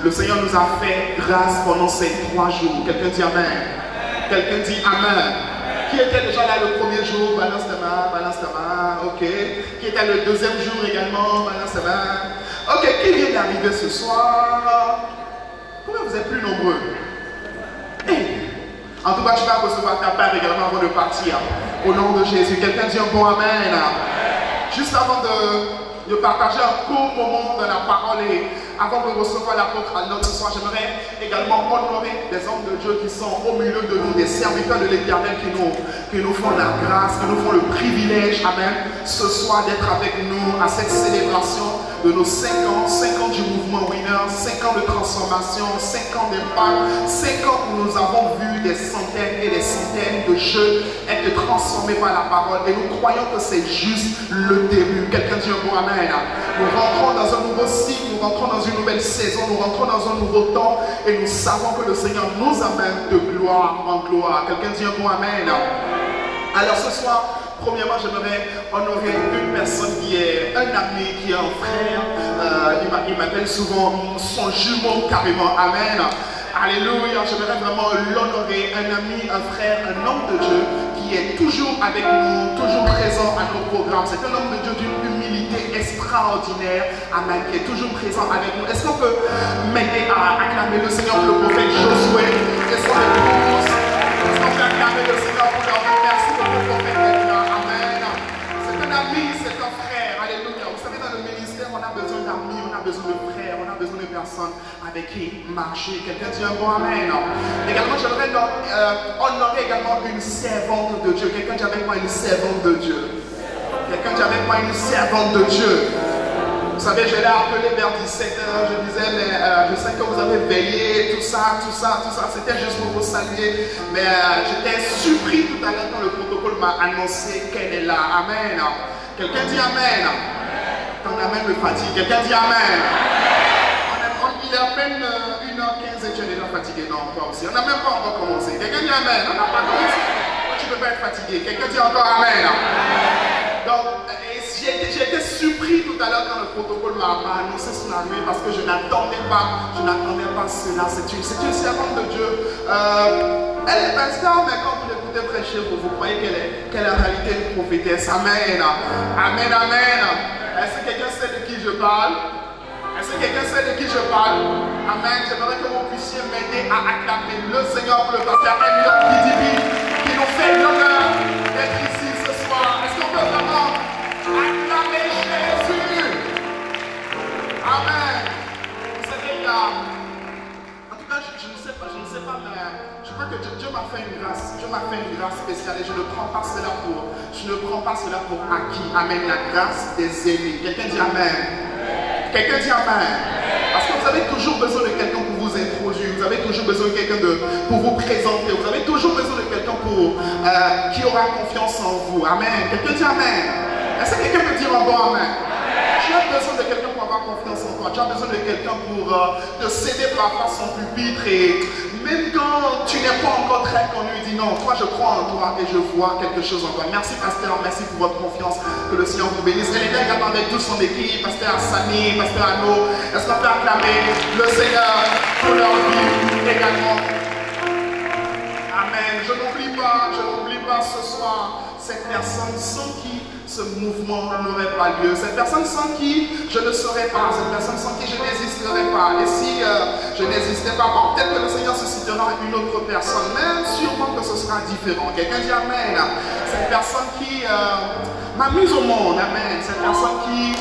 Le Seigneur nous a fait grâce pendant ces 3 jours. Quelqu'un dit Amen. Quelqu'un dit Amen. Qui était déjà là le premier jour? Balance ta main, ok. Qui était le deuxième jour également? Balance ta main. Ok, qui vient d'arriver ce soir? Pourquoi vous êtes plus nombreux? Hey. En tout cas, tu vas recevoir ta part également avant de partir. Au nom de Jésus. Quelqu'un dit un bon Amen. Juste avant de partager un court moment de la parole et avant de recevoir l'apôtre à notre soir, j'aimerais également honorer des hommes de Dieu qui sont au milieu de nous, des serviteurs de l'Éternel qui nous font la grâce, qui nous font le privilège, amen, ce soir d'être avec nous à cette célébration de nos 5 ans du mouvement Winner, 5 ans de transformation, 5 ans d'impact, 5 ans où nous avons vu des centaines et des centaines de jeunes être transformés par la parole et nous croyons que c'est juste le début. Quelqu'un dit un bon amen. Nous rentrons dans un nouveau cycle, nous rentrons dans une nouvelle saison, nous rentrons dans un nouveau temps et nous savons que le Seigneur nous amène de gloire en gloire. Quelqu'un dit un bon amen. Alors ce soir, premièrement, j'aimerais honorer une personne qui est un ami, qui est un frère. Il m'appelle souvent son jumeau carrément. Amen. Alléluia. J'aimerais vraiment l'honorer. Un ami, un frère, un homme de Dieu qui est toujours avec nous, toujours présent à nos programmes. C'est un homme de Dieu d'une humilité extraordinaire. Amen. Qui est toujours présent avec nous. Est-ce qu'on peut m'aider à acclamer le Seigneur pour le prophète Josué? Est-ce qu'on peut acclamer le Seigneur pour leur dire merci pour le prophète d'être là? Amen. C'est un ami, c'est un frère. Alléluia. Vous savez, dans le ministère, on a besoin d'amis, on a besoin de frères, on a besoin de personnes avec qui marcher. Quelqu'un dit un bon amen. Également, j'aimerais honorer également une servante de Dieu. Quelqu'un dit avec moi une servante de Dieu. Quelqu'un dit avec moi une servante de Dieu. Vous savez, je l'ai appelé vers 17h, je disais, mais je sais que vous avez veillé, tout ça. C'était juste pour vous saluer. Mais j'étais surpris tout à l'heure quand le protocole m'a annoncé qu'elle est là. Amen. Quelqu'un dit Amen. Ton amen me fatigue. Quelqu'un dit Amen. Il est à peine 1h15 et tu es déjà fatigué. Non, toi aussi. On n'a même pas encore commencé. Quelqu'un dit Amen. On n'a pas commencé. Toi, tu ne peux pas être fatigué. Quelqu'un dit encore Amen. Donc, j'ai été surpris tout à l'heure quand le protocole m'a annoncé son arrivée parce que je n'attendais pas cela. C'est une servante de Dieu. Elle est pasteur, mais quand vous l'écoutez prêcher, vous croyez qu'elle est en réalité une prophétesse. Amen. Amen, amen. Est-ce que quelqu'un sait de qui je parle? Est-ce que quelqu'un sait de qui je parle? Amen. J'aimerais que vous puissiez m'aider à acclamer le Seigneur pour le pasteur Elliot Kidibi qui nous fait l'honneur d'être ici ce soir. Est-ce qu'on peut vraiment acclamer Jésus? Amen. Vous savez, en tout cas, je ne sais pas, mais je crois que Dieu m'a fait une grâce. Dieu m'a fait une grâce spéciale et je ne prends pas cela pour acquis. Amen. La grâce des aînés. Quelqu'un dit Amen. Quelqu'un dit Amen. Parce que vous avez toujours besoin de quelqu'un pour vous introduire. Vous avez toujours besoin de quelqu'un pour vous présenter. Vous avez toujours besoin de quelqu'un qui aura confiance en vous. Amen. Quelqu'un dit Amen. Est-ce que quelqu'un peut dire un bon Amen? Tu as besoin de quelqu'un pour avoir confiance en toi. Tu as besoin de quelqu'un pour te céder parfois son pupitre. Et même quand tu n'es pas encore très connu, dis non, toi je crois en toi et je vois quelque chose en toi. Merci pasteur, merci pour votre confiance. Que le Seigneur vous bénisse. Elle est également avec toute son équipe, pasteur Sani, pasteur Anno. Est-ce qu'on peut acclamer le Seigneur pour leur vie également? Amen. Je n'oublie pas ce soir cette personne sans qui ce mouvement n'aurait pas lieu. Cette personne sans qui je ne serais pas. Cette personne sans qui je n'existerais pas. Et si je n'existais pas, bon, peut-être que le Seigneur suscitera une autre personne. Même sûrement que ce sera différent. Quelqu'un dit Amen. Cette personne qui m'a mise au monde. Amen. Cette personne qui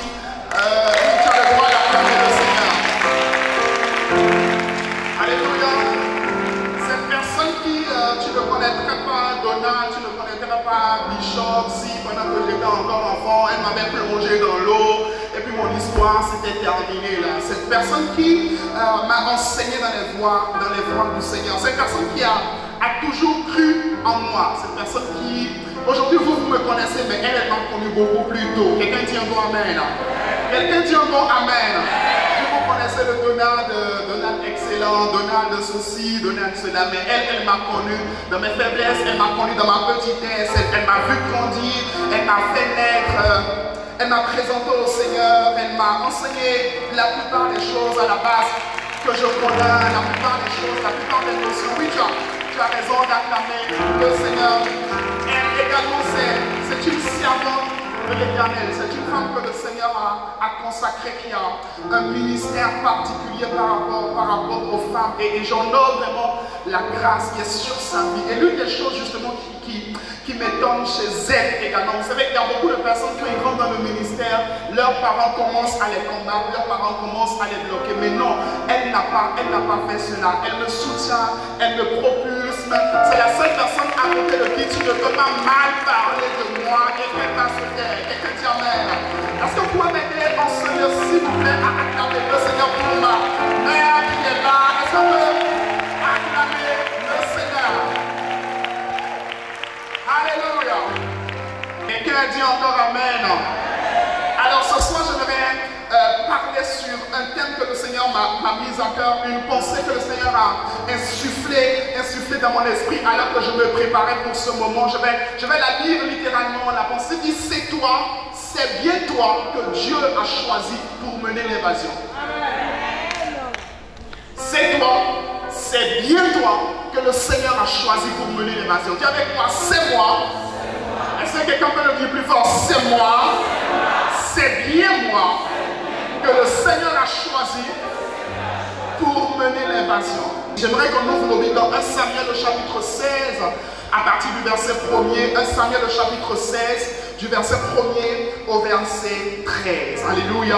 a le droit d'acclamer le Seigneur. Alléluia. Cette personne qui, tu ne connaîtrais pas Donald, tu ne connaîtrais pas Bishop, si pendant que j'étais encore enfant, elle m'avait plongé dans l'eau, et puis mon histoire s'était terminée là. Cette personne qui m'a enseigné dans les voies du Seigneur, cette personne qui a toujours cru en moi, cette personne qui, aujourd'hui vous me connaissez, mais elle m'a connu beaucoup plus tôt. Quelqu'un dit un bon Amen. Quelqu'un dit un bon Amen. Vous connaissez le Donald excellent, Donald ceci, Donald cela, mais elle m'a connu dans mes faiblesses, elle m'a connu dans ma petitesse, elle m'a vu grandir, elle m'a fait naître. elle m'a présenté au Seigneur, elle m'a enseigné la plupart des choses à la base que je connais, la plupart des choses, la plupart des notions. Oui, tu as raison d'acclamer le Seigneur. Elle également, c'est une servante de l'Éternel. C'est une femme que le Seigneur a consacrée, qui a un ministère particulier par rapport aux femmes. Et j'en honore vraiment la grâce qui est sur sa vie. Et l'une des choses justement qui m'étonne chez elle également, vous savez qu'il y a beaucoup de personnes qui rentrent dans le ministère, leurs parents commencent à les combattre, leurs parents commencent à les bloquer. Mais non, elle n'a pas fait cela. Elle me soutient, elle me propulse. C'est la seule personne à côté de qui tu ne peux pas mal parler de moi et qu'elle va se taire. Quelqu'un dit amen. Est-ce que vous pouvez m'aider en ce lieu, s'il vous plaît, à acclamer le Seigneur pour ma mère qui est là? Est-ce qu'on peut acclamer le Seigneur? Alléluia. Quelqu'un dit encore amen. Alors ce soir, j'aimerais parler sur un thème que le Seigneur m'a mis à cœur, une pensée que le Seigneur a insufflée dans mon esprit alors que je me préparais pour ce moment. Je vais la lire littéralement. La pensée dit: c'est toi, c'est bien toi que Dieu a choisi pour mener l'invasion. C'est toi, c'est bien toi que le Seigneur a choisi pour mener l'invasion. Dis avec moi: c'est moi. Est-ce que quelqu'un peut le dire plus fort? C'est moi, c'est bien moi que le Seigneur a choisi pour mener l'invasion. J'aimerais qu'on ouvre nos Bibles dans 1 Samuel au chapitre 16, à partir du verset 1er. 1 Samuel au chapitre 16, du verset 1er au verset 13. Alléluia.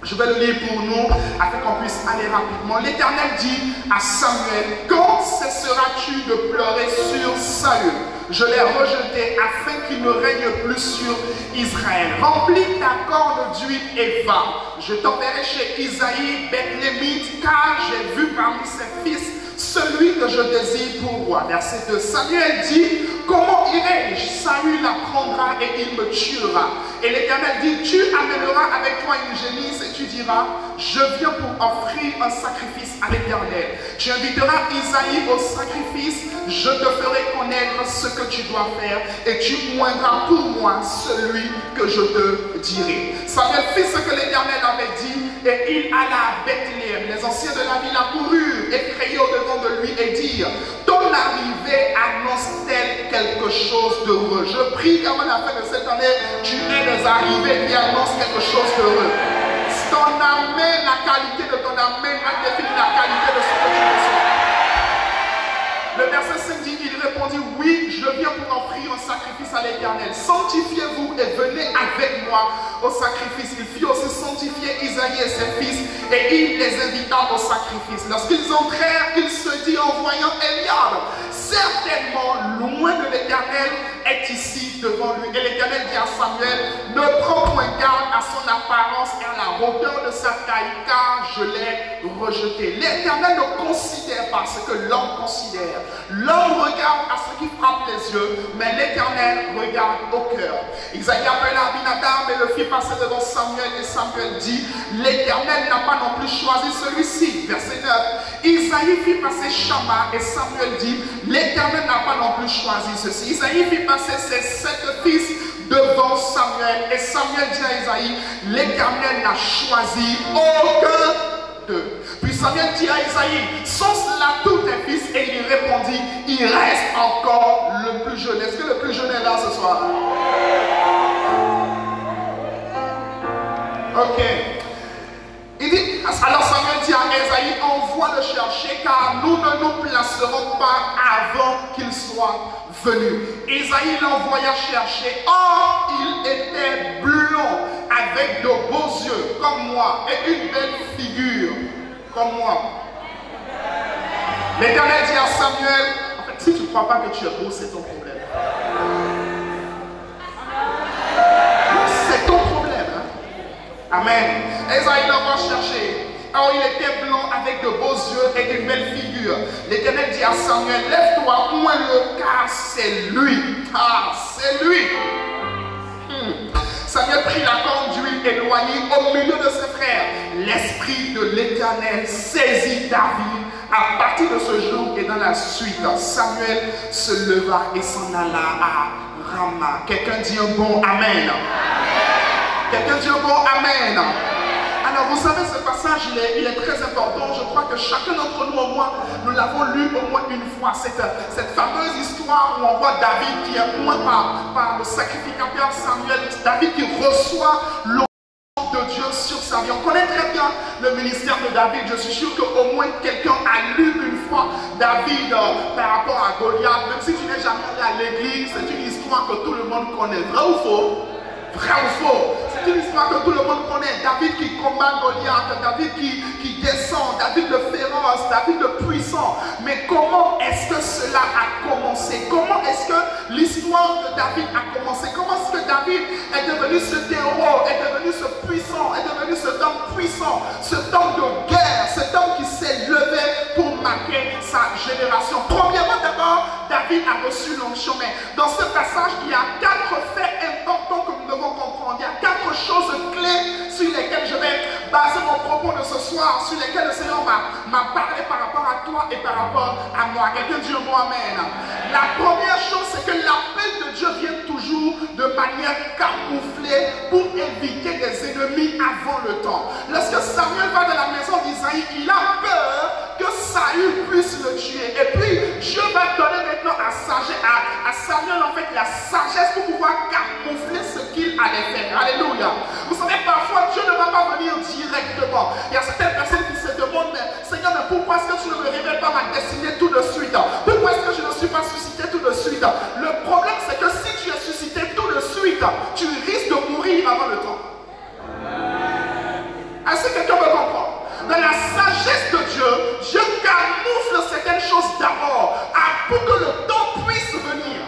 Je vais le lire pour nous, afin qu'on puisse aller rapidement. L'Éternel dit à Samuel: quand cesseras-tu de pleurer sur Saül? Je l'ai rejeté afin qu'il ne règne plus sur Israël. Remplis ta corne d'huile et va. Je t'enverrai chez Isaïe, Bethlémite, car j'ai vu parmi ses fils celui que je désire pour roi. Verset 2. Samuel dit: comment irai-je? Saül apprendra et il me tuera. Et l'Éternel dit: tu amèneras avec toi une génisse et tu diras: je viens pour offrir un sacrifice à l'Éternel. Tu inviteras Isaïe au sacrifice, je te ferai connaître ce que tu dois faire et tu moindras pour moi celui que je te dirai. Samuel fit ce que l'Éternel avait dit et il alla à Bethléem. Les anciens de la ville accoururent et criaient au-devant de lui et dirent: ton arrivée annonce-t-elle quelque chose d'heureux? Je prie qu'avant la fin de cette année, tu aies des arrivées qui annoncent quelque chose d'heureux. Ton amen, la qualité de ton amen va définir la qualité de ce que tu reçois. Le verset 5 dit: il répondit: oui, je viens pour offrir un sacrifice à l'Éternel. Sanctifiez-vous et venez avec moi au sacrifice. Il fit aussi sanctifier Isaïe et ses fils et il les invita au sacrifice. Lorsqu'ils entrèrent, il se dit en voyant Eliab: certainement loin de l'Éternel est ici devant lui. Et l'Éternel dit à Samuel: ne prends point garde à son apparence et à la hauteur de sa taille, car je l'ai rejeté. L'Éternel ne considère pas ce que l'homme considère. L'homme regarde à ce qui frappe les yeux, mais l'Éternel regarde au cœur. Isaïe appela Abinadab et le fit passer devant Samuel, et Samuel dit: l'Éternel n'a pas non plus choisi celui-ci. Verset 9. Isaïe fit passer Shama et Samuel dit: l'Éternel n'a pas non plus choisi ceci. Isaïe fit passer ses 7 fils devant Samuel et Samuel dit à Isaïe: l'Éternel n'a choisi aucun d'eux. Puis Samuel dit à Isaïe: sont cela tous tes fils? Et il répondit: il reste encore le plus jeune. Est-ce que le plus jeune est là ce soir? Ok. Il dit, alors Samuel dit à Isaïe: envoie le chercher, car nous ne nous placerons pas avant qu'il soit venu. Isaïe l'envoya chercher. Or, il était blond, avec de beaux yeux, comme moi, et une belle figure, comme moi. L'Éternel dit à Samuel: en fait, si tu ne crois pas que tu es beau, c'est ton problème. C'est ton problème. Hein? Amen. Isaïe l'envoie chercher. Or, il était blanc avec de beaux yeux et une belle figure. L'Éternel dit à Samuel: lève-toi, oins-le, car c'est lui. Ah, c'est lui. Samuel prit la corne d'huile éloignée au milieu de ses frères. L'esprit de l'Éternel saisit David. À partir de ce jour et dans la suite, Samuel se leva et s'en alla à Rama. Quelqu'un dit un bon amen. Amen. Quelqu'un dit un bon Amen. Alors vous savez, ce passage, il est très important. Je crois que chacun d'entre nous, au moins, nous l'avons lu au moins une fois. Cette fameuse histoire où on voit David qui est moins par le sacrificateur Samuel. David qui reçoit l'eau de Dieu sur sa vie. On connaît très bien le ministère de David. Je suis sûr qu'au moins quelqu'un a lu une fois David par rapport à Goliath. Même si tu n'es jamais allé à l'église, c'est une histoire que tout le monde connaît. Vrai ou faux? Vrai ou faux? C'est une histoire que tout le monde connaît. David qui combat Goliath, David qui descend, David le féroce, David le puissant. Mais comment est-ce que cela a commencé? Comment est-ce que l'histoire de David a commencé? Comment est-ce que David est devenu ce héros, est devenu ce puissant, est devenu cet homme puissant, cet homme de guerre, cet homme qui s'est levé pour marquer sa génération? Premièrement, d'abord, David a reçu l'onction. Mais dans ce passage, il y a 4 faits importants que nous devons comprendre. Il y a 4 choses clés sur lesquelles je vais baser mon propos de ce soir, sur lesquelles le Seigneur m'a parlé par rapport à toi et par rapport à moi. Quelqu'un dit un mot Amen. La première chose, c'est que l'appel de Dieu vient toujours de manière camouflée pour éviter des ennemis avant le temps. Lorsque Samuel va de la maison d'Isaïe, il a peur que Saül puisse le tuer. Et puis, Dieu va donner maintenant à Samuel en fait la sagesse pour pouvoir camoufler ce qu'il allait faire. Alléluia. Vous savez, parfois, Dieu ne va pas venir directement. Il y a certaines personnes qui se demandent, mais Seigneur, mais pourquoi est-ce que tu ne me révèles pas ma destinée tout de suite? Pourquoi est-ce que je ne suis pas suscité tout de suite? Le problème, c'est que si tu es suscité tout de suite, tu risques de mourir avant le temps. Est-ce que quelqu'un me comprend? Dans la sagesse de Dieu, Dieu camoufle certaines choses d'abord pour que le temps puisse venir.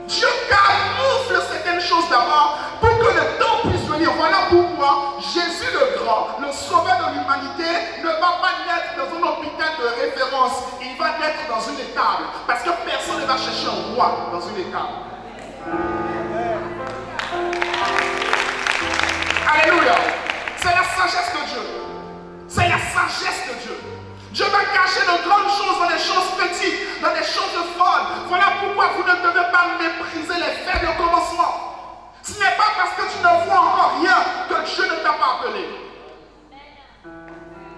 Dieu camoufle certaines choses d'abord pour que le temps puisse venir. Voilà pourquoi Jésus le Grand, le sauveur de l'humanité, ne va pas naître dans un hôpital de référence. Il va naître dans une étable. Parce que personne ne va chercher un roi dans une étable. Alléluia. C'est la sagesse de Dieu. C'est la sagesse de Dieu. Dieu va cacher de grandes choses dans les choses petites, dans les choses folles. Voilà pourquoi vous ne devez pas mépriser les faits de commencement. Ce n'est pas parce que tu ne vois encore rien que Dieu ne t'a pas appelé.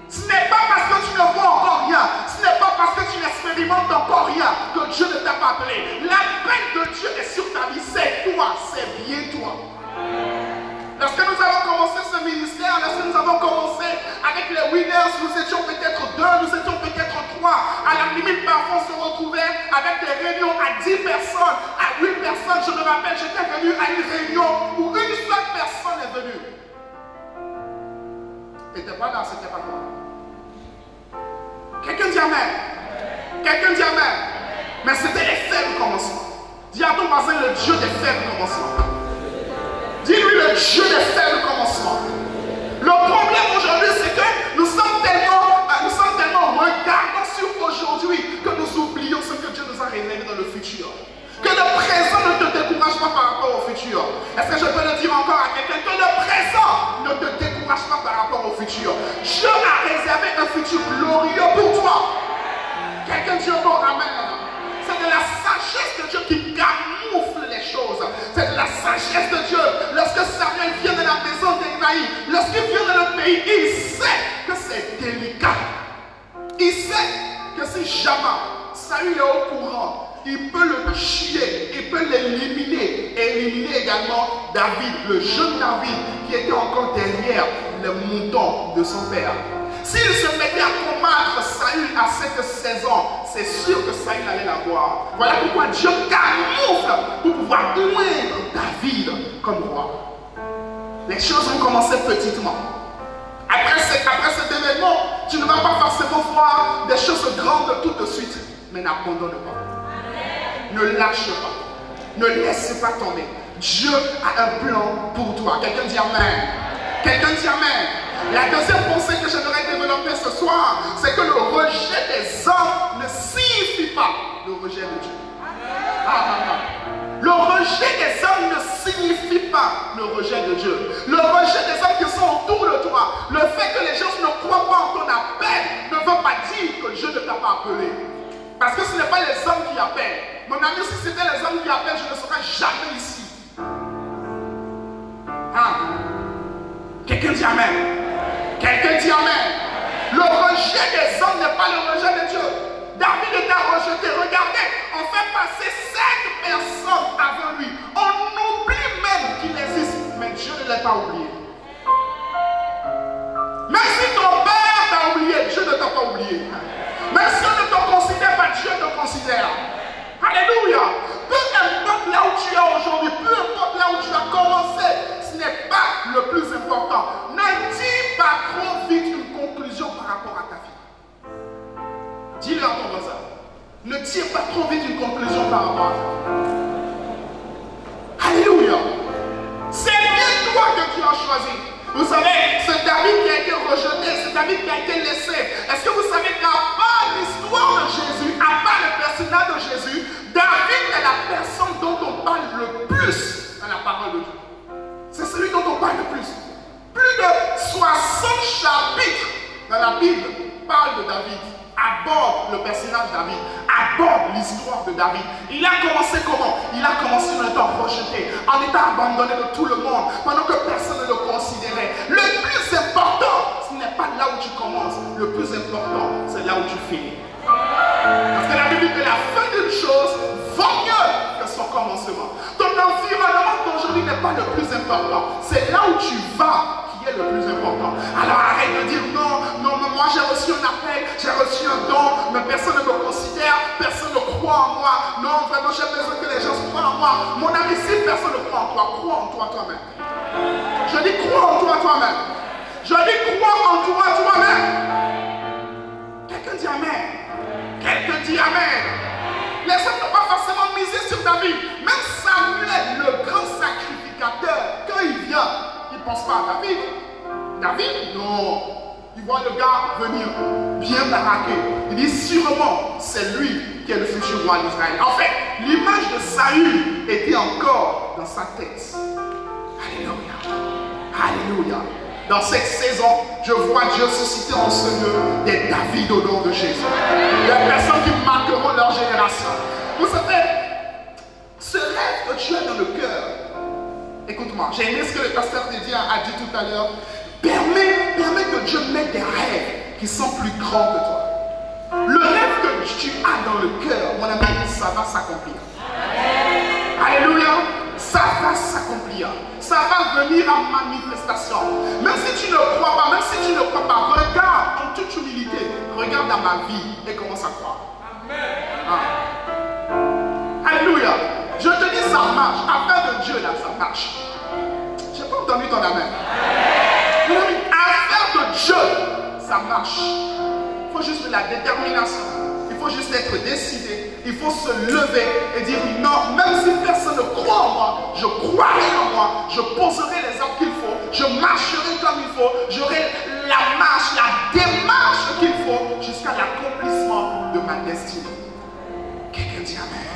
Ce n'est pas parce que tu ne vois encore rien, ce n'est pas parce que tu n'expérimentes encore rien que Dieu ne t'a pas appelé. L'appel de Dieu est sur ta vie, c'est toi, c'est bien toi. Lorsque nous avons commencé ce ministère, lorsque nous avons commencé avec les winners, nous étions peut-être 2, nous étions peut-être 3. À la limite, parfois on se retrouvait avec des réunions à 10 personnes, à 8 personnes. Je me rappelle, j'étais venu à une réunion où une seule personne est venue. Tu n'étais pas là, c'était pas toi. Quelqu'un dit Amen. Quelqu'un dit Amen. Mais c'était les faibles commencements. Dis à ton voisin, le Dieu des faibles commencements. Dis-lui le Dieu des faibles commencements. Le problème aujourd'hui, c'est que nous sommes tellement regardants sur aujourd'hui que nous oublions ce que Dieu nous a révélé dans le futur. Que le présent ne te décourage pas par rapport au futur. Est-ce que je peux le dire encore à quelqu'un? Que le présent ne te décourage pas par rapport au futur. Dieu a réservé un futur glorieux pour toi. Quelqu'un dit encore Amen. C'est de la sagesse de Dieu qui camoufle les choses. C'est de la sagesse de Dieu. Lorsque Samuel vient de la maison d'Isaïe, lorsqu'il vient dans le pays, il sait que c'est délicat. Il sait que si jamais Saül est au courant, il peut le tuer, il peut l'éliminer. Et éliminer également David, le jeune David, qui était encore derrière le mouton de son père. S'il se mettait à combattre Saül à cette saison, c'est sûr que Saül allait l'avoir. Voilà pourquoi Dieu camoufle pour pouvoir oindre David comme roi. Les choses vont commencer petitement. Après cet événement, tu ne vas pas forcément voir des choses grandes tout de suite. Mais n'abandonne pas. Ne lâche pas. Ne laisse pas tomber. Dieu a un plan pour toi. Quelqu'un dit Amen. Quelqu'un dit Amen. La deuxième pensée que j'aimerais développer ce soir, c'est que le rejet des hommes ne signifie pas le rejet de Dieu. Le rejet des hommes ne signifie pas le rejet de Dieu. Le rejet des hommes qui sont autour de toi, le fait que les gens ne croient pas en ton appel, ne veut pas dire que Dieu ne t'a pas appelé. Parce que ce n'est pas les hommes qui appellent. Mon ami, si c'était les hommes qui appellent, je ne serais jamais ici. Quelqu'un dit Amen. Quelqu'un dit Amen. Le rejet des hommes n'est pas le rejet de Dieu. David était rejeté. Regardez, on fait passer 5 personnes avant lui. On oublie même qu'il existe. Mais Dieu ne l'a pas oublié. Même si ton père t'a oublié, Dieu ne t'a pas oublié. Même si on ne te considère pas, Dieu te considère. Alléluia. Peu importe là où tu es aujourd'hui, peu importe là où tu as commencé, ce n'est pas le plus important. Ne dis pas trop vite une conclusion par rapport à ta vie. Dis-le à ton voisin. Ne tire pas trop vite une conclusion par rapport à ta vie. Alléluia. C'est bien toi que tu as choisi. Vous savez, c'est David qui a été rejeté, c'est David qui a été laissé. Est-ce que vous savez qu'à part l'histoire de Jésus, à part le personnage de Jésus, David est la personne dont on parle le plus dans la parole de Dieu. C'est celui dont on parle le plus. Plus de 60 chapitres dans la Bible parlent de David, abordent le personnage de David, abordent l'histoire de David. Il a commencé comment? Il a commencé en étant rejeté, en étant abandonné de tout le monde, pendant que personne ne le considérait. Le plus important, ce n'est pas là où tu commences. Le plus important, c'est là où tu finis. Parce que la Bible dit que la fin d'une chose vaut mieux que son commencement. Ton environnement d'aujourd'hui n'est pas le plus important. C'est là où tu vas qui est le plus important. Alors arrête de dire non, moi j'ai reçu un appel, j'ai reçu un don, mais personne ne me considère, personne ne croit en moi. Non, vraiment j'ai besoin que les gens croient en moi. Mon ami, si personne ne croit en toi, crois en toi toi-même. Je dis crois en toi toi-même. Je dis crois en toi toi-même. Quelqu'un dit Amen. Quelqu'un dit Amen. Les hommes n'ont pas forcément misé sur David. Même Samuel, le grand sacrificateur, quand il vient, il ne pense pas à David. David, non. Il voit le gars venir bien baraqué. Il dit sûrement c'est lui qui est le futur roi d'Israël. En fait, l'image de Saül était encore dans sa tête. Alléluia. Alléluia. Dans cette saison, je vois Dieu susciter en ce lieu des David au nom de Jésus. Des personnes qui marqueront leur génération. Vous savez, ce rêve que tu as dans le cœur, écoute-moi, j'ai aimé ce que le pasteur Dédié a dit tout à l'heure. Permets que Dieu mette des rêves qui sont plus grands que toi. Le rêve que tu as dans le cœur, mon ami, ça va s'accomplir. Alléluia. Ça va s'accomplir. Ça va venir en manifestation. Même si tu ne crois pas, regarde en toute humilité. Regarde dans ma vie et commence à croire. Alléluia. Je te dis, ça marche. Affaire de Dieu, là, ça marche. Je n'ai pas entendu ton amen. Affaire de Dieu, ça marche. Il faut juste de la détermination. Il faut juste être décidé. Il faut se lever et dire non, même si personne ne croit en moi, je croirai en moi, je poserai les actes qu'il faut, je marcherai comme il faut, j'aurai la marche, la démarche qu'il faut jusqu'à l'accomplissement de ma destinée. Quelqu'un dit Amen.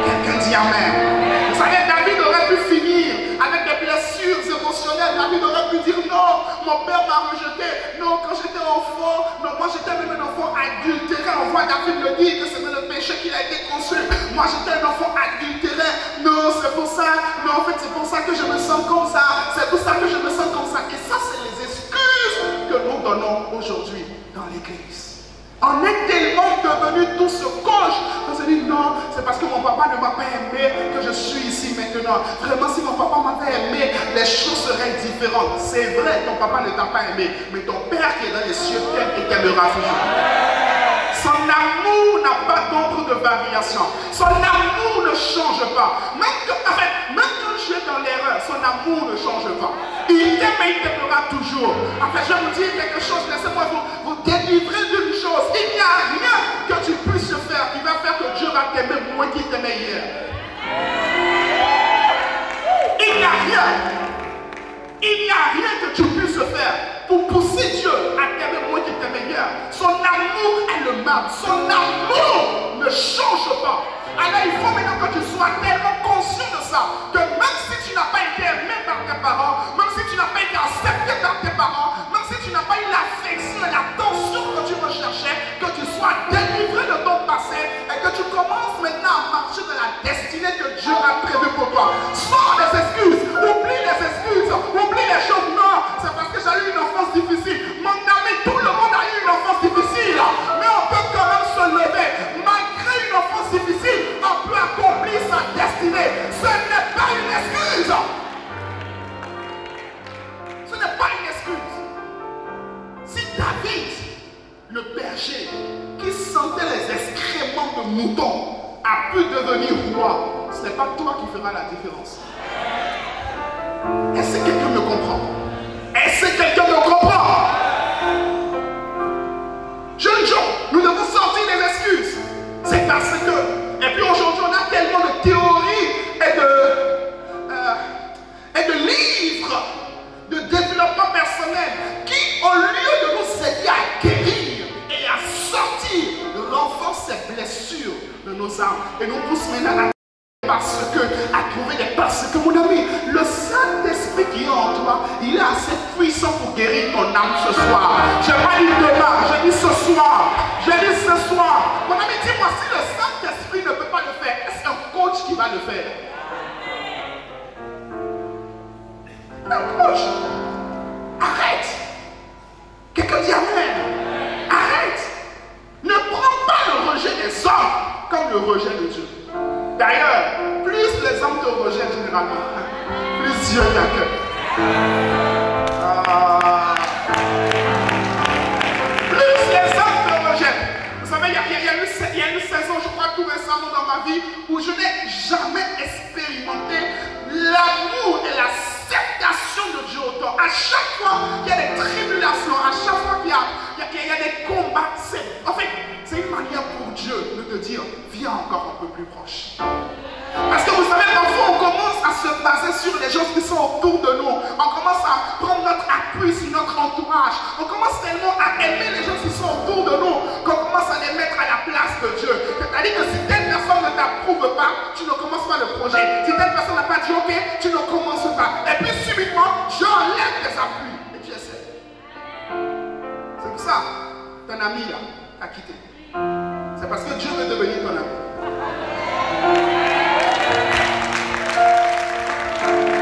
Quelqu'un dit Amen. Vous savez, David aurait pu finir avec des blessures émotionnelles. David aurait pu dire non, mon père m'a rejeté. Non, quand j'étais enfant, non, moi j'étais même un enfant adultéré. On voit David le dire que c'est le péché qu'il a été conçu. Moi j'étais un enfant adultéré. Non, c'est pour ça. Non, en fait, c'est pour ça que je me sens comme ça. C'est pour ça que je me sens comme ça. Et ça, c'est les excuses que nous donnons aujourd'hui dans l'église. On est tellement devenus tous coach. On se dit non, c'est parce que mon papa ne m'a pas aimé que je suis ici maintenant. Vraiment, si mon papa m'avait aimé, les choses seraient différentes. C'est vrai, ton papa ne t'a pas aimé, mais ton père qui est dans les cieux t'aime et t'aimera toujours. Son amour n'a pas d'ombre de variation. Son amour ne change pas. Même quand tu es dans l'erreur, son amour ne change pas. Il t'aime et il t'aimera toujours. En fait, je vais vous dire quelque chose. Laissez-moi vous délivrer d'une chose. Il n'y a rien que tu puisses faire qui va faire que Dieu va t'aimer moins qu'il t'aimait hier. Il n'y a rien. Il n'y a rien que tu puisses faire pour pousser Dieu à t'aimer moins qu'il t'aimait hier. Son amour est le même. Son amour ne change pas. Alors il faut maintenant que tu sois tellement conscient de ça, que même si tu n'as pas été aimé par tes parents, même si tu n'as pas été accepté par tes parents, même si tu n'as pas eu l'affection et l'attention que tu recherchais, que tu sois délivré de ton passé et que tu commences maintenant à marcher dans la destinée que Dieu a prévue pour toi. Sors des excuses, oublie les excuses, David, le berger, qui sentait les excréments de moutons, a pu devenir roi. Ce n'est pas toi qui feras la différence. Est-ce que quelqu'un me comprend? Est-ce que quelqu'un me comprend? Jeunes gens, nous devons sortir des excuses. C'est parce que, et puis aujourd'hui, on a tellement de théories et de livres de développement personnel qui, au lieu de nous aider à guérir et à sortir, renforcent ces blessures de nos âmes et nous poussent maintenant à trouver des parce que mon ami, le Saint-Esprit qui est en toi, il est assez puissant pour guérir ton âme ce soir. Je n'ai pas dit demain, je dis ce soir. Je dis ce soir. Mon ami, dis-moi, si le Saint-Esprit ne peut pas le faire, est-ce qu'un coach qui va le faire? Un coach. Arrête. Quelqu'un dit amen. Arrête. Ne prends pas le rejet des hommes comme le rejet de Dieu. D'ailleurs, plus les hommes te rejettent généralement, plus Dieu t'accueille. Plus les hommes te rejettent. Vous savez, il y a une saison, je crois tout récemment dans ma vie, où je n'ai jamais expérimenté l'amour et l'acceptation de Dieu autant. À chaque fois qu'il y a des tribulations, à chaque fois qu'il y a des combats, en fait, c'est une manière pour Dieu de te dire, viens encore un peu plus proche. Parce que vous savez, parfois on commence à se baser sur les gens qui sont autour de nous. On commence à prendre notre appui sur notre entourage. On commence tellement à aimer les gens qui sont autour de nous qu'on commence à les mettre à la place de Dieu. C'est-à-dire que si telle personne ne t'approuve pas, tu ne commences pas le projet. Si telle personne n'a pas dit ok, tu ne commences pas. Et puis subitement, j'enlève tes appuis. Et tu essaies. C'est pour ça, ton ami là t'a quitté. C'est parce que Dieu veut devenir ton ami.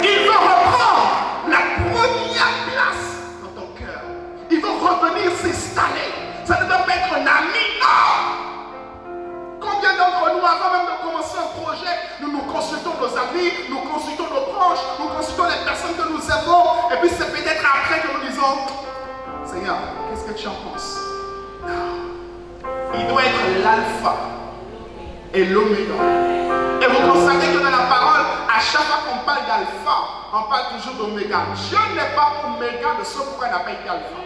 Il veut reprendre la première place dans ton cœur. Il veut revenir s'installer. Ça ne doit pas être un ami, non. Combien d'entre nous, avant même de commencer un projet, nous consultons nos amis, nous consultons nos proches, nous consultons les personnes que nous aimons, et puis c'est peut-être après que nous disons, Seigneur, qu'est-ce que tu en penses? Non. Il doit être l'alpha et l'oméga. Et vous constatez que dans la parole, à chaque fois qu'on parle d'alpha, on parle toujours d'oméga. Dieu n'est pas oméga de ce pourquoi il n'a pas été alpha.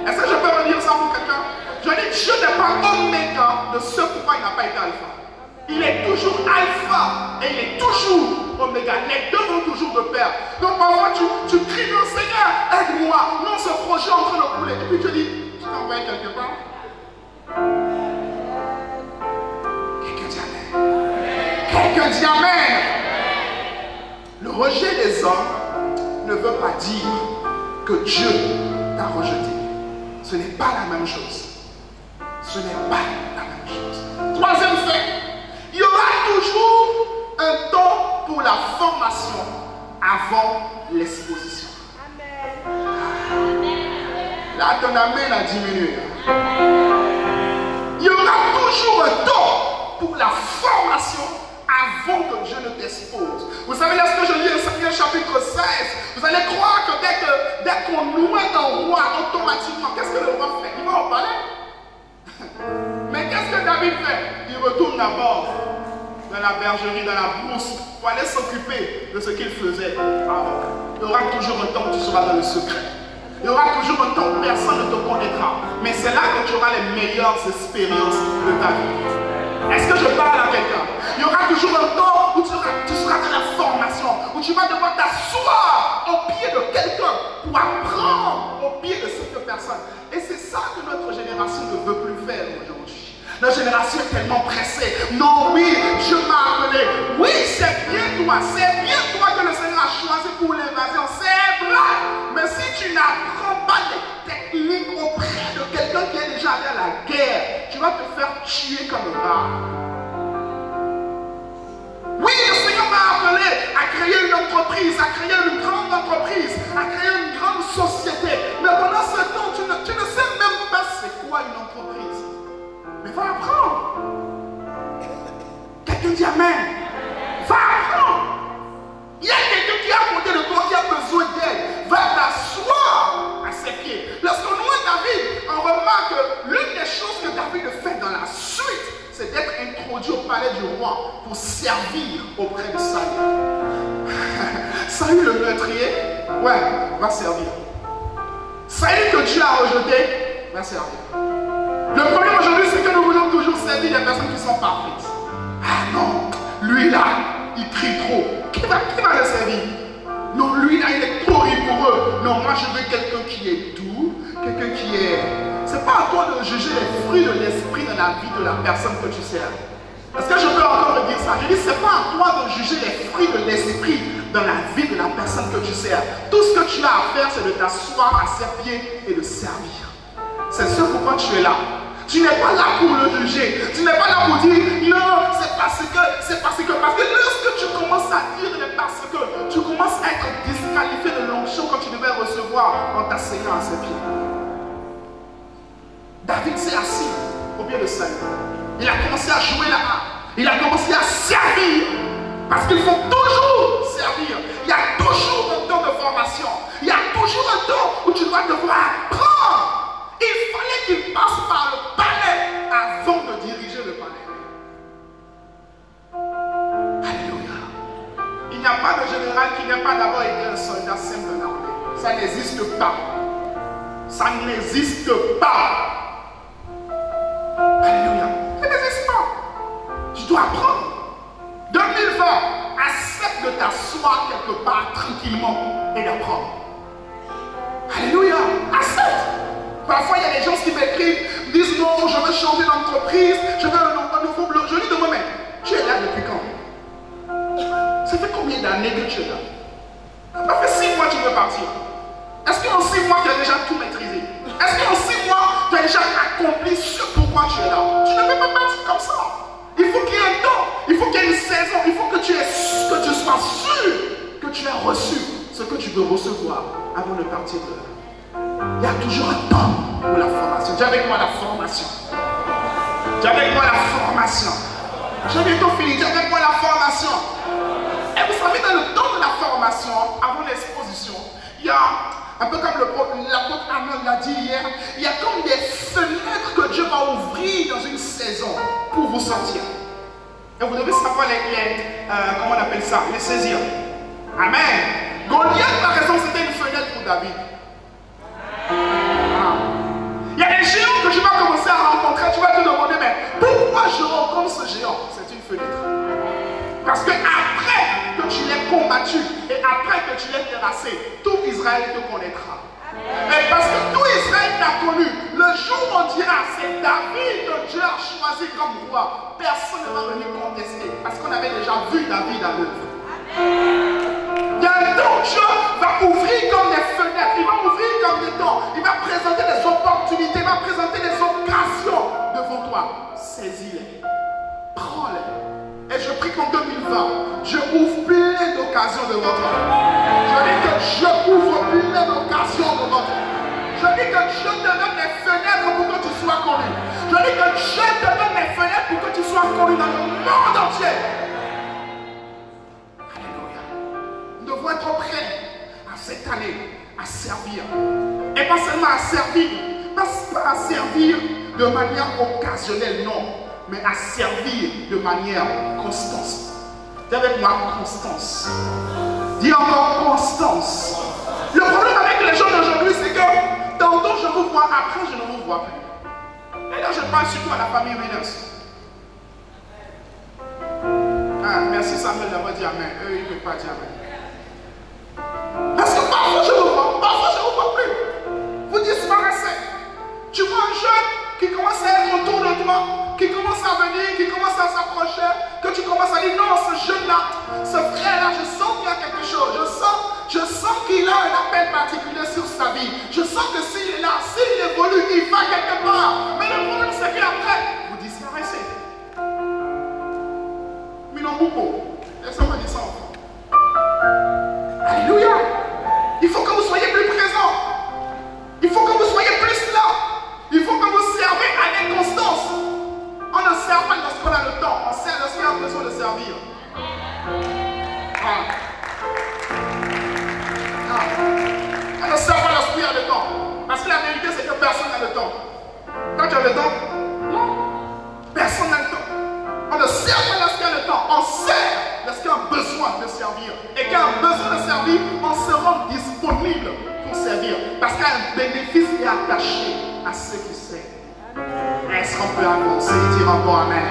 Est-ce que je peux redire ça pour quelqu'un? Je dis Dieu n'est pas oméga de ce pourquoi il n'a pas été alpha. Il est toujours alpha et il est toujours oméga. Les deux vont toujours de pair. Donc parfois tu cries, non Seigneur, aide-moi. Non, ce projet est en train de couler. Et puis tu dis, je t'envoie quelque part. Quelqu'un dit amen. Le rejet des hommes ne veut pas dire que Dieu t'a rejeté. Ce n'est pas la même chose. Ce n'est pas la même chose. Troisième fait, il y aura toujours un temps pour la formation avant l'exposition. Là, ton amen a diminué. Il y aura toujours un temps pour la formation avant que Dieu ne t'expose. Vous savez, lorsque je lis le Samuel chapitre 16, vous allez croire que dès qu'on noue un roi, automatiquement, qu'est-ce que le roi fait? Il va au palais. Mais qu'est-ce que David fait? Il retourne d'abord dans la bergerie, dans la brousse, pour aller s'occuper de ce qu'il faisait avant. Il y aura toujours un temps où tu seras dans le secret. Il y aura toujours un temps où personne ne te connaîtra. Mais c'est là que tu auras les meilleures expériences de ta vie. Est-ce que je parle à quelqu'un? Il y aura toujours un temps où tu seras dans la formation, où tu vas devoir t'asseoir au pied de quelqu'un pour apprendre au pied de cette personne. Et c'est ça que notre génération ne veut plus faire aujourd'hui. Notre génération est tellement pressée. Non, oui, Dieu m'a appelé. Oui, c'est bien toi que le Seigneur a choisi pour l'évasion. C'est vrai. Mais si tu n'apprends pas les techniques auprès de quelqu'un qui est déjà allé à la guerre, tu vas te faire tuer comme un rat. Oui, le Seigneur m'a appelé à créer une entreprise, à créer une grande entreprise, à créer une grande société. Mais pendant ce temps, tu ne sais même pas c'est quoi une entreprise. Mais va apprendre. Quelqu'un dit amen. Va apprendre. Il y a quelqu'un qui est à côté de toi qui a besoin d'aide. Va t'asseoir à ses pieds. Lorsque David, on remarque que l'une des choses que David fait dans la suite, c'est d'être introduit au palais du roi pour servir auprès de Saül. Saül le meurtrier, ouais, va servir. Saül que Dieu a rejeté, va servir. Le problème aujourd'hui, c'est que nous voulons toujours servir des personnes qui sont parfaites. Ah non, lui là, il crie trop. Qui va le servir? Non, lui là, il est trop rigoureux. Non, moi je veux quelqu'un qui est doux, quelqu'un qui est... C'est pas à toi de juger les fruits de l'esprit dans la vie de la personne que tu sers. Est-ce que je peux encore dire ça? Je dis, c'est pas à toi de juger les fruits de l'esprit dans la vie de la personne que tu sers. Tout ce que tu as à faire, c'est de t'asseoir à ses pieds et de servir. C'est ce pourquoi tu es là. Tu n'es pas là pour le juger. Tu n'es pas là pour dire non, c'est parce que lorsque tu commences à dire parce que tu commences à être disqualifié de l'onction quand tu devais recevoir en t'asseyant à ses pieds. David s'est assis au pied de Saül. Il a commencé à jouer la harpe. Il a commencé à servir. Parce qu'il faut toujours servir. Il y a toujours un temps de formation. Il y a toujours un temps où tu dois devoir apprendre. Il fallait qu'il passe par le palais avant de diriger le palais. Alléluia. Il n'y a pas de général qui n'a pas d'abord été un soldat simple de l'armée. Ça n'existe pas. Ça n'existe pas. Alléluia. Ça n'existe pas. Tu dois apprendre. 2020, accepte de t'asseoir quelque part tranquillement et d'apprendre. Alléluia. Accepte. Parfois, il y a des gens qui m'écrivent, disent non, je veux changer d'entreprise, je veux un nouveau blog. Je dis de moi-même, tu es là depuis quand? Ça fait combien d'années que tu es là? Ça fait 6 mois que tu veux partir. Est-ce qu'en 6 mois, tu as déjà tout maîtrisé? Est-ce qu'en 6 mois, tu as déjà accompli ce pourquoi tu es là? Tu ne peux pas partir comme ça. Il faut qu'il y ait un temps, il faut qu'il y ait une saison, il faut que tu sois sûr que tu as reçu ce que tu veux recevoir avant de partir de là. Il y a toujours un temps pour la formation. Dis avec moi la formation. Dis avec moi la formation. J'ai bientôt fini. Dis avec moi la formation. Et vous savez, dans le temps de la formation, avant l'exposition, il y a, un peu comme l'apôtre Arnaud l'a dit hier, il y a comme des fenêtres que Dieu va ouvrir dans une saison pour vous sortir. Et vous devez savoir comment on appelle ça, les saisir. Amen. Goliath, par exemple, c'était une fenêtre pour David. Il y a des géants que je vais commencer à rencontrer. Tu vas te demander, mais pourquoi je rencontre ce géant? C'est une fenêtre. Parce que après que tu l'aies combattu et après que tu l'aies terrassé, tout Israël te connaîtra. Et parce que tout Israël t'a connu, le jour où on dira c'est David que Dieu a choisi comme roi, personne ne va venir contester. Parce qu'on avait déjà vu David à l'œuvre. Il y a un temps où Dieu va ouvrir comme des fenêtres, il va ouvrir comme des temps, il va présenter des opportunités, il va présenter des occasions devant toi. Saisis-les, prends-les. Et je prie qu'en 2020, Dieu ouvre plein d'occasions devant toi. Je dis que Dieu ouvre plein d'occasions devant toi. Je dis que Dieu te donne des fenêtres pour que tu sois connu. Je dis que Dieu te donne des fenêtres pour que tu sois connu dans le monde entier. Nous devons être prêts à cette année à servir. Et pas seulement à servir, pas à servir de manière occasionnelle, non, mais à servir de manière constante. Dis avec moi constance. Dis encore constance. Le problème avec les gens d'aujourd'hui, c'est que tantôt je vous vois, après je ne vous vois plus. Et là je parle surtout à la famille Winners. Ah, merci Samuel d'avoir dit amen. Eux, ils ne peuvent pas dire amen. Parce que parfois je vous vois, parfois je ne vous vois plus. Vous disparaissez. Tu vois un jeune qui commence à être autour de toi, qui commence à venir, qui commence à s'approcher, que tu commences à dire non, ce jeune-là, ce frère-là, je sens qu'il y a quelque chose. Je sens qu'il a un appel particulier sur sa vie. Je sens que s'il est là, s'il évolue, il va quelque part. Mais le problème, c'est qu'après, vous disparaissez. Minombuko, laissez-moi dire ça enfant. Alléluia. Il faut que vous soyez plus présents. Il faut que vous soyez plus là. Il faut que vous servez avec constance. On ne sert pas lorsqu'on a le temps. On sert lorsqu'on a besoin de servir. On ne sert pas lorsqu'il y a le temps. que personne n'a le temps? Quand tu as le temps? Non. Personne n'a le temps. On ne sert pas lorsqu'il y a le temps. On sert lorsqu'il y a un besoin de servir. Et quand il y a un besoin de servir, on se rend disponible pour servir. Parce qu'un bénéfice est attaché à ceux qui servent. Est-ce qu'on peut avancer et dire encore Amen?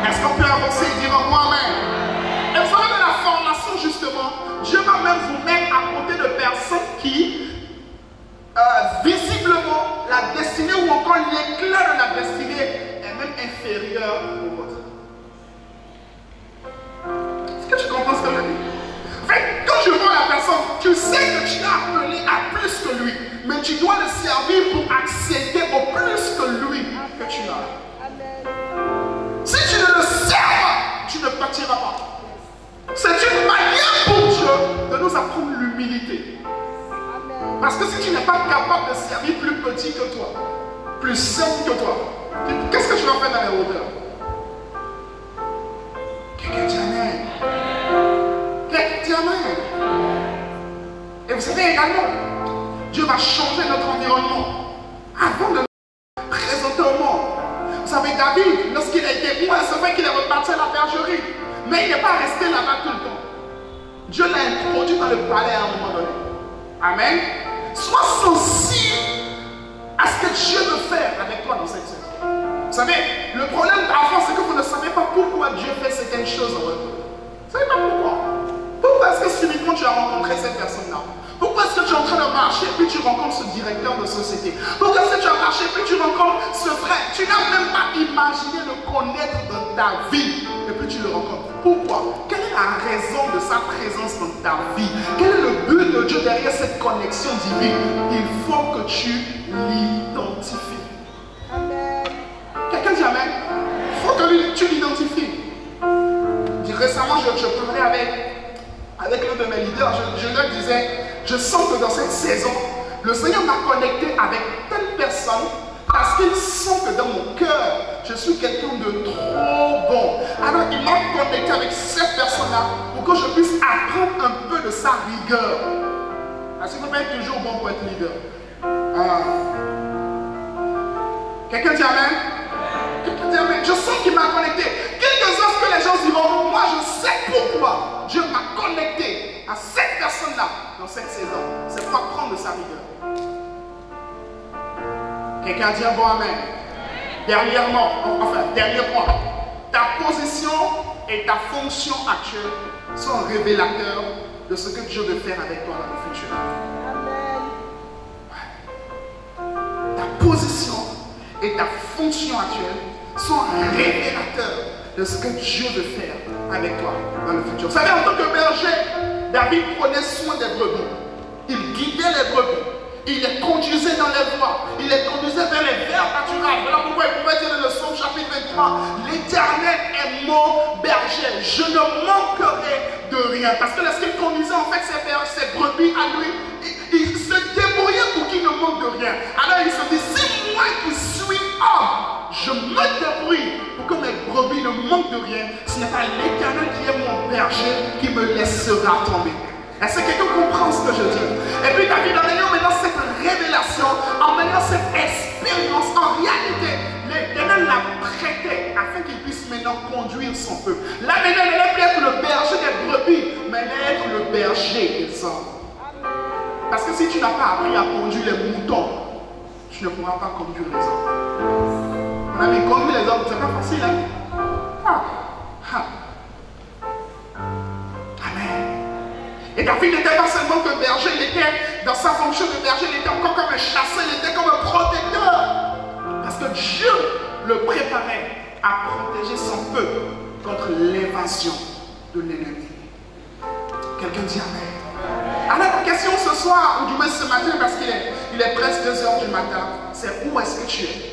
Est-ce qu'on peut avancer et dire encore Amen? Et vous savez, dans la formation, justement, Dieu va même vous mettre à côté de personnes qui, visiblement, la destinée ou encore l'éclat de la destinée est même inférieur au vôtre. Est-ce que tu comprends ce que je dis? En fait, quand je vois la personne, tu sais que tu l'as appelé à plus que lui, mais tu dois le servir pour accéder au plus que lui que tu as. Si tu ne le sers pas, tu ne partiras pas. C'est une manière pour Dieu de nous apprendre l'humilité. Parce que si tu n'es pas capable de servir plus petit que toi, plus simple que toi, qu'est-ce que tu vas faire dans les hauteurs? Quelqu'un dit Amen. Quelqu'un dit Amen. Et vous savez également, Dieu va changer notre environnement avant de nous présenter au monde. Vous savez, David, lorsqu'il a été loin, c'est vrai qu'il est reparti à la bergerie, mais il n'est pas resté là-bas tout le temps. Dieu l'a introduit dans le palais à un moment donné. Amen. Sois sensible à ce que Dieu veut faire avec toi dans cette saison. Vous savez, le problème parfois, c'est que vous ne savez pas pourquoi Dieu fait certaines choses en votre vie. Vous ne savez pas pourquoi. Pourquoi est-ce que subitement tu as rencontré cette personne-là? Pourquoi est-ce que tu es en train de marcher et puis tu rencontres ce directeur de société? Pourquoi est-ce que tu as marché et puis tu rencontres ce frère? Tu n'as même pas imaginé le connaître dans ta vie et puis tu le rencontres. Pourquoi? Quelle est la raison de sa présence dans ta vie? Quel est le but de Dieu derrière cette connexion divine? Il faut que tu l'identifies. Amen. Quelqu'un dit Amen? Il faut que tu l'identifies. Récemment, je parlais avec l'un de mes leaders. Je leur disais, je sens que dans cette saison, le Seigneur m'a connecté avec telle personne parce qu'il sent que dans mon cœur, je suis quelqu'un de trop bon. Alors il m'a connecté avec cette personne-là pour que je puisse apprendre un peu de sa rigueur. Parce qu'il ne faut pas être toujours bon pour être leader. Quelqu'un dit Amen? Quelqu'un dit Amen? Je sens qu'il m'a connecté. Quelque chose que les gens diront, moi je sais pourquoi Dieu m'a connecté à cette personne-là dans cette saison. C'est pour apprendre de sa rigueur. Quelqu'un dit un bon Amen? Dernier point. Ta position et ta fonction actuelle sont révélateurs de ce que Dieu veut faire avec toi dans le futur. Amen. Ta position et ta fonction actuelle sont révélateurs de ce que Dieu veut faire avec toi dans le futur. Vous savez, en tant que berger, David prenait soin des brebis. Il guidait les brebis. Il les conduisait dans les voies. Il les conduisait vers les verts pâturages. Voilà pourquoi il pouvait dire dans le Psaume chapitre 23, l'Éternel est mon berger. Je ne manquerai de rien. Parce que lorsqu'il conduisait en fait ses brebis à lui, il se débrouillait pour qu'il ne manque de rien. Alors il se dit, si moi qui suis homme, je me débrouille pour que mes brebis ne manquent de rien, ce n'est pas l'Éternel qui est mon berger qui me laissera tomber. Est-ce que quelqu'un comprend ce que je dis? Et puis David, en ayant maintenant cette révélation, en ayant cette expérience, en réalité, l'Éternel l'a prêté afin qu'il puisse maintenant conduire son peuple. Là maintenant, il n'est plus être le berger des brebis, mais il est être le berger des hommes. Parce que si tu n'as pas appris à conduire les moutons, tu ne pourras pas conduire les hommes. Mon ami, conduire les hommes, c'est pas facile, hein? Amen. Et David n'était pas seulement que berger, il était dans sa fonction de berger, il était encore comme un chasseur, il était comme un protecteur. Parce que Dieu le préparait à protéger son peuple contre l'invasion de l'ennemi. Quelqu'un dit Amen. Alors la question ce soir, ou du moins ce matin, parce qu'il est presque 2 h du matin, c'est où est-ce que tu es?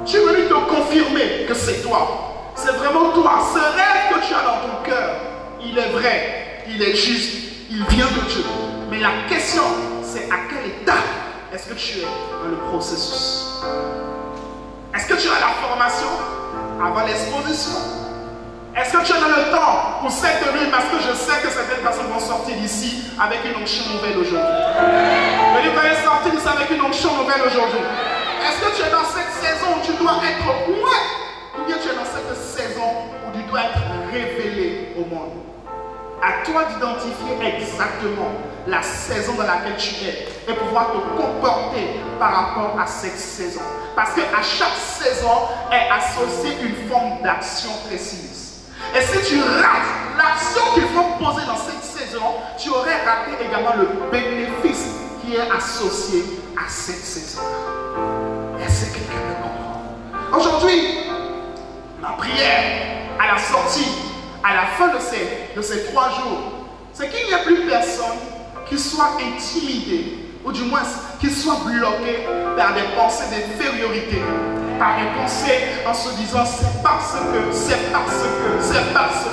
Tu es venu te confirmer que c'est toi. C'est vraiment toi. Ce rêve que tu as dans ton cœur, il est vrai, il est juste, il vient de Dieu. Mais la question, c'est à quel état est-ce que tu es dans le processus? Est-ce que tu as la formation avant l'exposition? Est-ce que tu es dans le temps pour cette nuit? Parce que je sais que certaines personnes vont sortir d'ici avec une onction nouvelle aujourd'hui. Mais vous allez sortir d'ici avec une onction nouvelle aujourd'hui. Est-ce que tu es dans cette saison où tu dois être loin? Ou bien tu es dans cette saison où tu dois être révélé au monde? À toi d'identifier exactement la saison dans laquelle tu es et pouvoir te comporter par rapport à cette saison. Parce qu'à chaque saison est associée une forme d'action précise. Et si tu rates l'action qu'il faut poser dans cette saison, tu aurais raté également le bénéfice qui est associé à cette saison. Est-ce que quelqu'un me comprend? Aujourd'hui, ma prière à la sortie, à la fin de ces 3 jours, c'est qu'il n'y ait plus personne qui soit intimidé, ou du moins qui soit bloqué par des pensées d'infériorité, par des pensées en se disant c'est parce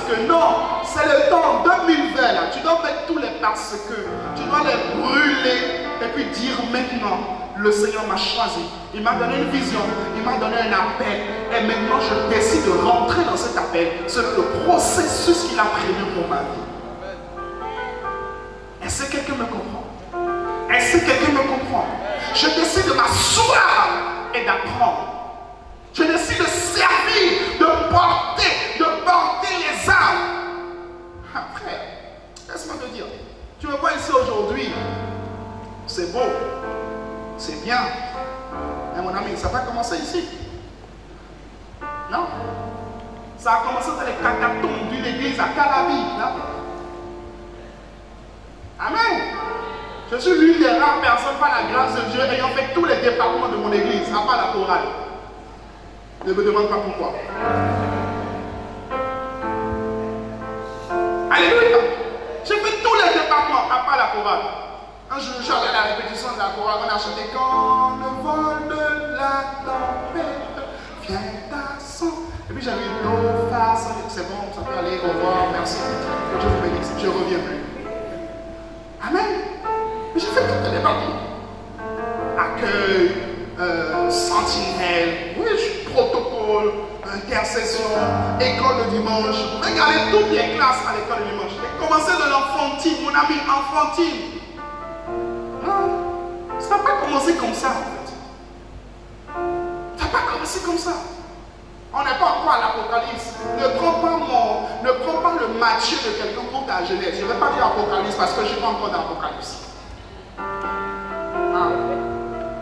que, non, c'est le temps 2020 là, tu dois mettre tous les parce que, tu dois les brûler et puis dire maintenant, le Seigneur m'a choisi, il m'a donné une vision, il m'a donné un appel et maintenant je décide de rentrer dans cet appel selon le processus qu'il a prévu pour ma vie. Est-ce que quelqu'un me comprend? Est-ce que quelqu'un me comprend? Je décide de m'asseoir et d'apprendre. Je décide de servir, de porter les âmes. Ah, frère, laisse-moi te dire, tu me vois ici aujourd'hui, c'est beau, c'est bien. Mais mon ami, ça n'a pas commencé ici. Non. Ça a commencé dans les catacombes d'une église à Calavi. Amen. Je suis l'une des rares personnes par la grâce de Dieu ayant fait tous les départements de mon église, à part la chorale. Ne me demande pas pourquoi. Alléluia. J'ai fait tous les départements, à part la chorale. Un jour, j'allais à la répétition de la chorale, on a chanté quand le vol de la tempête vient à son. Et puis j'avais une l'eau face, c'est bon, ça peut aller, au revoir, merci. Que Dieu vous bénisse, je reviens plus. Amen. J'ai fait toutes les départements. Accueil, sentinelle, oui, protocole, intercession, école de dimanche. Regardez toutes les classes à l'école de dimanche. J'ai commencé de l'enfantine, mon ami, enfantine. Non, ça n'a pas commencé comme ça en fait. Ça n'a pas commencé comme ça. On n'est pas encore à l'Apocalypse. Ne prends pas le Matthieu de quelqu'un pour ta jeunesse. Je ne vais pas dire Apocalypse parce que je ne suis pas encore dans l'Apocalypse. Ne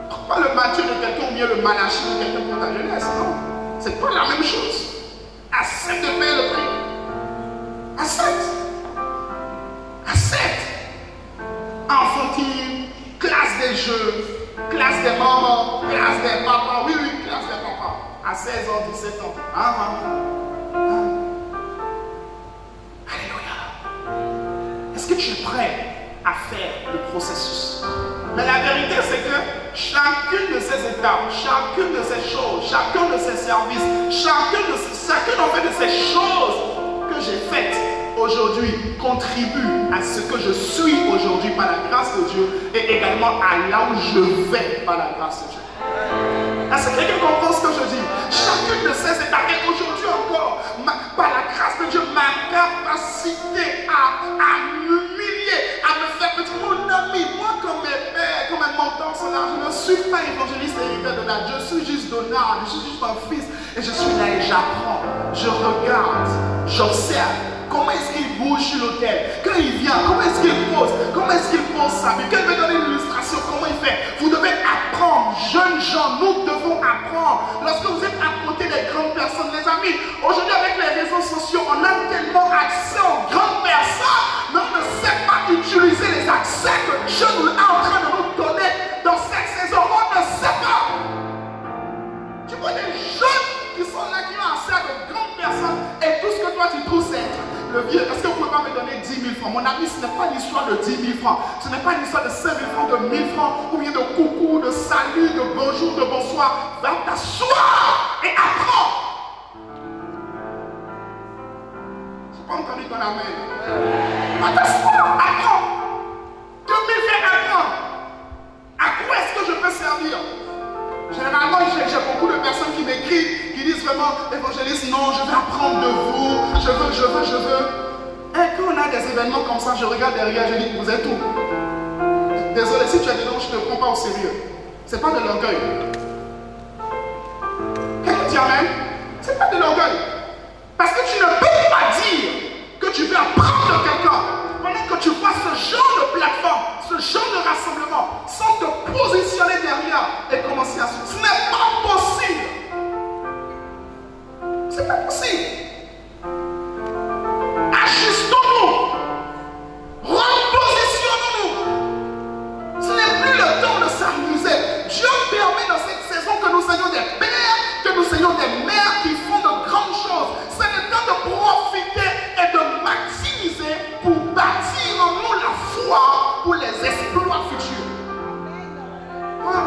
prends pas le Matthieu de quelqu'un ou bien le Malachie de quelqu'un pour ta jeunesse. Non. C'est pas la même chose. Accepte de payer le prix. Accepte. Accepte. Enfantine, classe des jeux, classe des mamans, classe des papas. Oui, classe des papas. À 16 ans, 17 ans. Alléluia. Est-ce que tu es prêt à faire le processus? Mais la vérité, c'est que chacune de ces étapes, chacune de ces choses, chacun de ces services, chacune en fait de ces choses que j'ai faites aujourd'hui contribue à ce que je suis aujourd'hui par la grâce de Dieu et également à là où je vais par la grâce de Dieu. Est-ce que quelqu'un comprend ce que je dis? Chacune de ces étapes, et aujourd'hui encore, par la grâce de Dieu, ma capacité à m'humilier, à me faire petit. Mon ami, moi comme mes pères, comme un mentor sont là, je ne suis pas évangéliste héritier de là, je suis juste donneur, je suis juste un fils, et je suis là et j'apprends, je regarde, j'observe. Comment est-ce qu'il bouge sur l'autel? Quand il vient, comment est-ce qu'il pose? Comment est-ce qu'il pose sa vie? Quand il veut donner une illustration, comment il fait? Vous devez apprendre, jeunes gens, nous devons apprendre. Lorsque vous êtes à côté des grandes personnes, les amis, aujourd'hui avec les réseaux sociaux, on a tellement accès aux grandes personnes, mais on ne sait pas utiliser les accès que Dieu nous est en train de nous donner dans cette saison. On ne sait pas. Tu vois des jeunes qui sont là, qui ont accès à de grandes personnes, et tout ce que toi tu trouves, c'est le vieux. Est-ce que vous pouvez pas me donner 10 000 francs? Mon ami, ce n'est pas l'histoire de 10 000 francs. Ce n'est pas l'histoire de 5 000 francs, de 1000 francs, ou bien de coucou, de salut, de bonjour, de bonsoir. Va t'asseoir et apprends. Je n'ai pas entendu ton amen. Va t'asseoir, apprends. 2000 francs, apprends. À quoi est-ce que je peux servir? Généralement, j'ai beaucoup de personnes qui m'écrivent, qui disent vraiment, évangéliste, non, je vais apprendre de vous, je veux. Et quand on a des événements comme ça, je regarde derrière, je dis, vous êtes où? Désolé, si tu es dedans, je ne te prends pas au sérieux. Ce n'est pas de l'orgueil. Quelqu'un dit amen? Ce n'est pas de l'orgueil. Parce que tu ne peux pas dire que tu veux apprendre de quelqu'un pendant que tu vois ce genre de plateforme, ce genre de rassemblement, sans te positionner derrière et commencer à suivre. Ce n'est pas possible. Ce n'est pas possible. Ajustons-nous. Repositionnons-nous. Ce n'est plus le temps de s'amuser. Dieu permet dans cette saison que nous ayons des pères, que nous ayons des mères qui font de grandes choses. C'est le temps de profiter et de maximiser pour bâtir en nous la foi pour les exploits futurs. Voilà.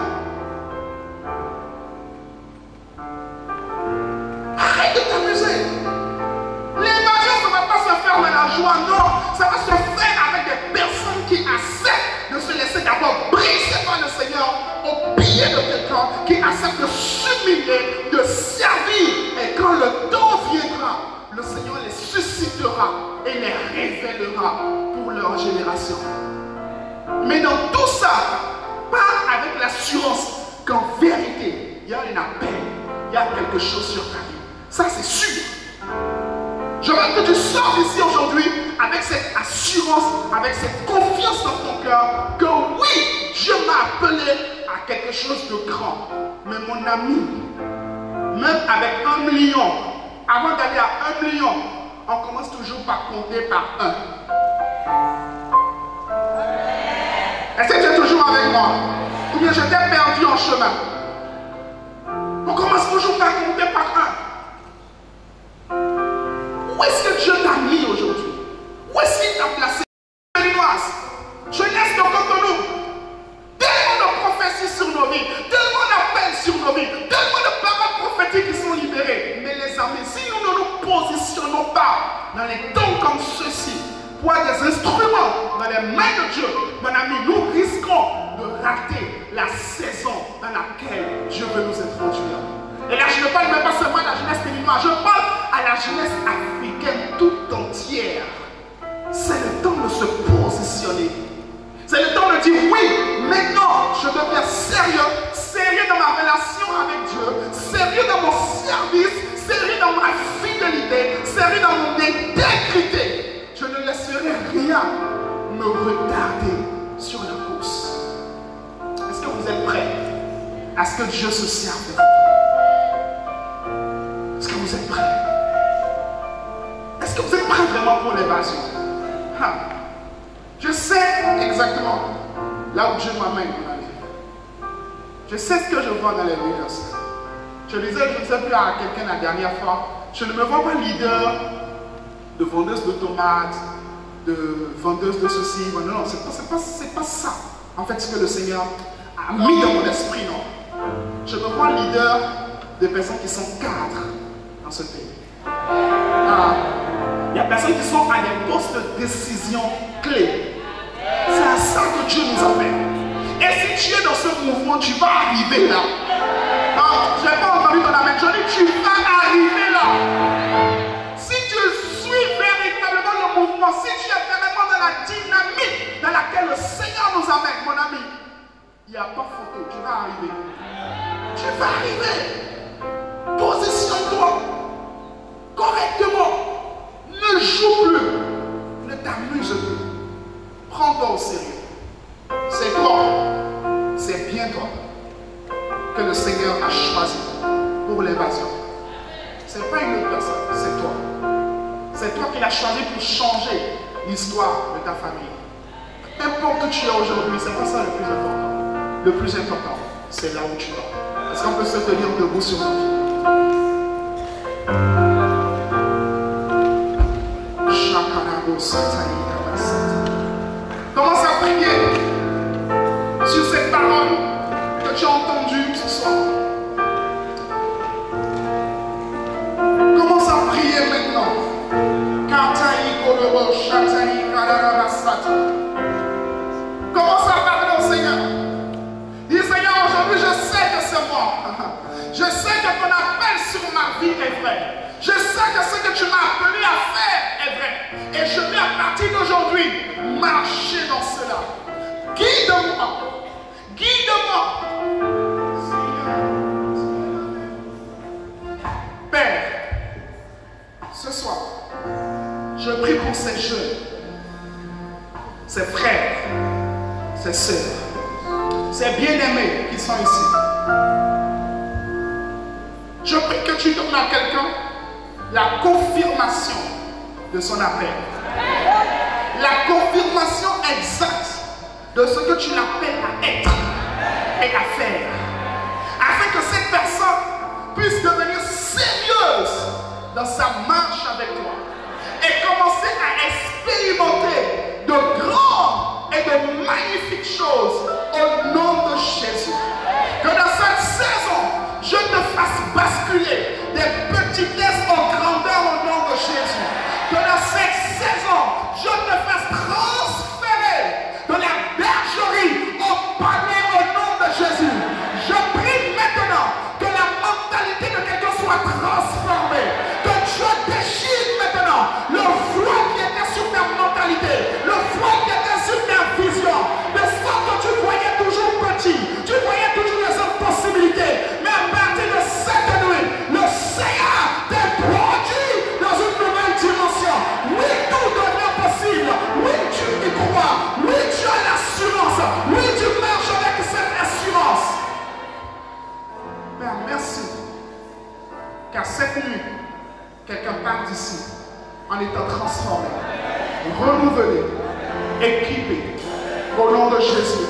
Arrête de t'amuser. L'évasion, ça ne va pas se faire dans la joie, non. Ça va se faire avec des personnes qui acceptent de se laisser d'abord briser par le Seigneur au pied de quelqu'un, qui accepte de s'humilier, de servir. Et quand le temps viendra, le Seigneur les suscitera et les révélera pour leur génération. Mais dans tout ça, pas avec l'assurance qu'en vérité, il y a un appel, il y a quelque chose sur ta vie. Ça, c'est sûr. Je veux que tu sortes ici aujourd'hui avec cette assurance, avec cette confiance dans ton cœur, que oui, Dieu m'a appelé à quelque chose de grand. Mais mon ami, même avec 1 million, avant d'aller à 1 million, on commence toujours par compter par 1. Est-ce que tu es toujours avec moi? Ou bien je t'ai perdu en chemin? On commence toujours par compter par 1. Où est-ce que Dieu t'a mis aujourd'hui? Où est-ce qu'il t'a placé? Jeunesse de Cotonou. Tellement de prophéties sur nos vies, tellement d'appels sur nos vies, tellement de paroles prophétiques qui sont libérées. Mais les amis, si nous ne nous positionnons pas dans les temps comme ceux-ci, pour être des instruments dans les mains de Dieu, mon ami, nous risquons de rater la saison dans laquelle Dieu veut nous introduire. Et là, je ne parle même pas seulement de la jeunesse béninoise, je parle à la jeunesse africaine tout entière. C'est le temps de se positionner. C'est le temps de dire oui, maintenant je deviens sérieux, sérieux dans ma relation avec Dieu, sérieux dans mon service, sérieux dans ma fidélité, sérieux dans mon intégrité. Je ne laisserai rien me retarder sur la course. Est-ce que vous êtes prêts à ce que Dieu se serve de vous? Est-ce que vous êtes prêts? Est-ce que vous êtes prêts vraiment pour l'évasion? Je sais exactement là où Dieu m'amène dans la vie. Je sais ce que je vois dans les leaders. Je disais, je ne sais plus à quelqu'un la dernière fois, je ne me vois pas leader de vendeuse de tomates, de vendeuse de ceci. Non, c'est pas ça. En fait, ce que le Seigneur a mis dans mon esprit, non. Je me vois leader de personnes qui sont cadres dans ce pays. Il y a des personnes qui sont à des postes de décision clés. C'est à ça que Dieu nous appelle. Et si tu es dans ce mouvement, tu vas arriver là. Je n'ai pas entendu ton amen. Je dis, tu vas arriver là. Si tu suis véritablement le mouvement, si tu es vraiment dans la dynamique dans laquelle le Seigneur nous amène, mon ami, il n'y a pas photo. Tu vas arriver. Tu vas arriver. Positionne-toi correctement. Ne joue plus. Ne t'amuse plus. Prends-toi au sérieux. C'est toi. C'est bien toi que le Seigneur a choisi pour l'évasion. Ce n'est pas une autre personne, c'est toi. C'est toi qui l'as choisi pour changer l'histoire de ta famille. N'importe où tu es aujourd'hui, ce n'est pas ça le plus important. Le plus important, c'est là où tu vas. Est-ce qu'on peut se tenir debout sur nos pieds? Commence à prier sur cette parole que tu as entendue ce soir. Commence à prier maintenant. Commence à parler au Seigneur. Dis Seigneur, aujourd'hui je sais que c'est moi. Je sais que ton appel sur ma vie sais que ce que tu m'as appelé à faire est vrai. Et je vais à partir d'aujourd'hui marcher dans cela. Guide-moi. Guide-moi. Père, ce soir, je prie pour ces jeunes, ces frères, ces sœurs, ces bien-aimés qui sont ici. Je prie que tu donnes à quelqu'un la confirmation de son appel. La confirmation exacte de ce que tu l'appelles à être et à faire. Afin que cette personne puisse devenir sérieuse dans sa marche avec toi. Et commencer à expérimenter de grandes et de magnifiques choses au nom de Jésus. Que dans cette saison, je te fasse basculer des petitesses en grandeur au nom de Jésus. Que dans cette saison, je te fasse transférer de la bergerie au palais au nom de Jésus. Je prie maintenant que la mentalité de quelqu'un soit transformée. Que Dieu déchire maintenant le voile qui était sur ta mentalité, le voile qui était sur ta vision. De sorte que tu voyais toujours petit, tu voyais toujours les autres possibilités. Mais à partir de cette nuit, le Seigneur t'a produit dans une nouvelle dimension. Oui, tout devient possible. Oui, tu y crois. Oui, tu as l'assurance. Oui, tu marches avec cette assurance. Père, merci. Car cette nuit, quelqu'un part d'ici en étant transformé, renouvelé, équipé. Au nom de Jésus.